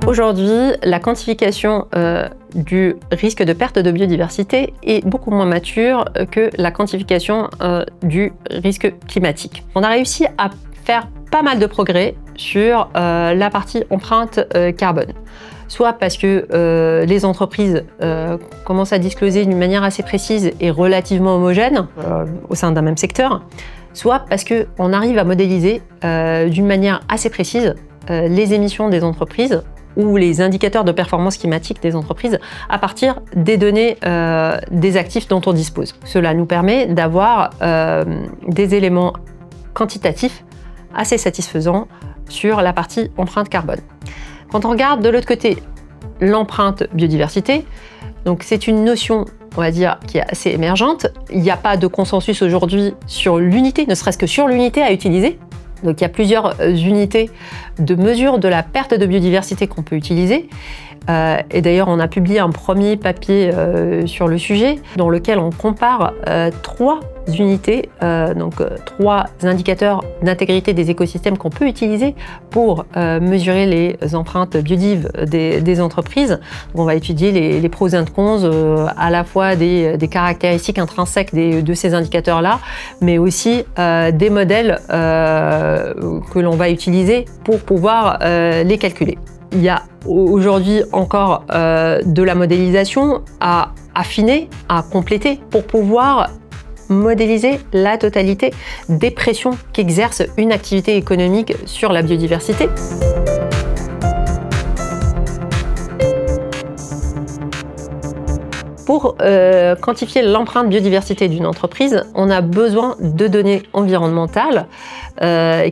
Aujourd'hui, la quantification du risque de perte de biodiversité est beaucoup moins mature que la quantification du risque climatique. On a réussi à faire pas mal de progrès sur la partie empreinte carbone. Soit parce que les entreprises commencent à discloser d'une manière assez précise et relativement homogène au sein d'un même secteur, soit parce qu'on arrive à modéliser d'une manière assez précise les émissions des entreprises ou les indicateurs de performance climatique des entreprises à partir des données des actifs dont on dispose. Cela nous permet d'avoir des éléments quantitatifs assez satisfaisants sur la partie empreinte carbone. Quand on regarde de l'autre côté l'empreinte biodiversité, donc c'est une notion, on va dire, qui est assez émergente. Il n'y a pas de consensus aujourd'hui sur l'unité, ne serait-ce que sur l'unité à utiliser. Donc il y a plusieurs unités de mesure de la perte de biodiversité qu'on peut utiliser. Et d'ailleurs, on a publié un premier papier sur le sujet dans lequel on compare trois unités, donc trois indicateurs d'intégrité des écosystèmes qu'on peut utiliser pour mesurer les empreintes biodives des entreprises. Donc on va étudier les pros et cons à la fois des caractéristiques intrinsèques de ces indicateurs-là, mais aussi des modèles que l'on va utiliser pour pouvoir les calculer. Il y a aujourd'hui encore de la modélisation à affiner, à compléter pour pouvoir modéliser la totalité des pressions qu'exerce une activité économique sur la biodiversité. Pour quantifier l'empreinte biodiversité d'une entreprise, on a besoin de données environnementales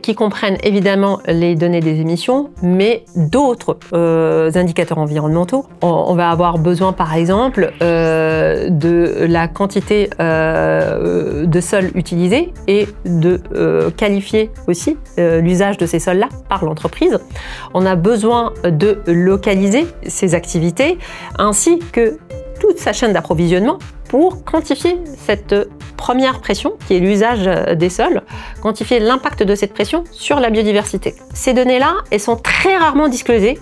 qui comprennent évidemment les données des émissions, mais d'autres indicateurs environnementaux. On va avoir besoin par exemple de la quantité de sols utilisés et de qualifier aussi l'usage de ces sols-là par l'entreprise. On a besoin de localiser ces activités ainsi que toute sa chaîne d'approvisionnement pour quantifier cette première pression qui est l'usage des sols, quantifier l'impact de cette pression sur la biodiversité. Ces données-là, elles sont très rarement disclosées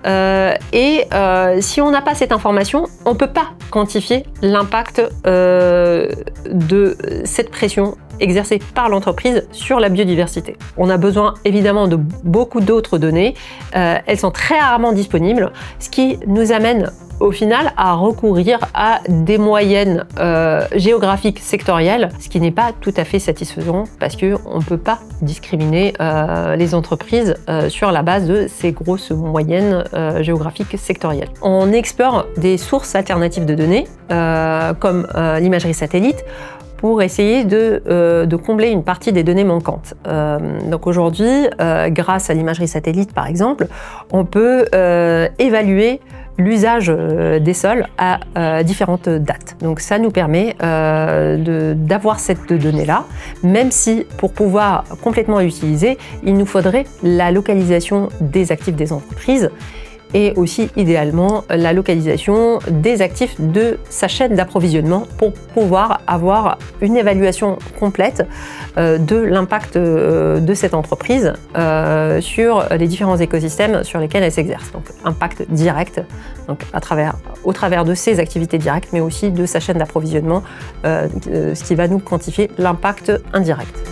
si on n'a pas cette information, on ne peut pas quantifier l'impact de cette pression exercée par l'entreprise sur la biodiversité. On a besoin évidemment de beaucoup d'autres données, elles sont très rarement disponibles, ce qui nous amène au final à recourir à des moyennes géographiques sectorielles, ce qui n'est pas tout à fait satisfaisant parce qu'on ne peut pas discriminer les entreprises sur la base de ces grosses moyennes géographiques sectorielles. On explore des sources alternatives de données comme l'imagerie satellite pour essayer de combler une partie des données manquantes. Donc aujourd'hui, grâce à l'imagerie satellite par exemple, on peut évaluer l'usage des sols à différentes dates. Donc ça nous permet d'avoir cette donnée-là, même si pour pouvoir complètement l'utiliser, il nous faudrait la localisation des actifs des entreprises et aussi idéalement la localisation des actifs de sa chaîne d'approvisionnement pour pouvoir avoir une évaluation complète de l'impact de cette entreprise sur les différents écosystèmes sur lesquels elle s'exerce. Donc impact direct, donc au travers de ses activités directes, mais aussi de sa chaîne d'approvisionnement, ce qui va nous quantifier l'impact indirect.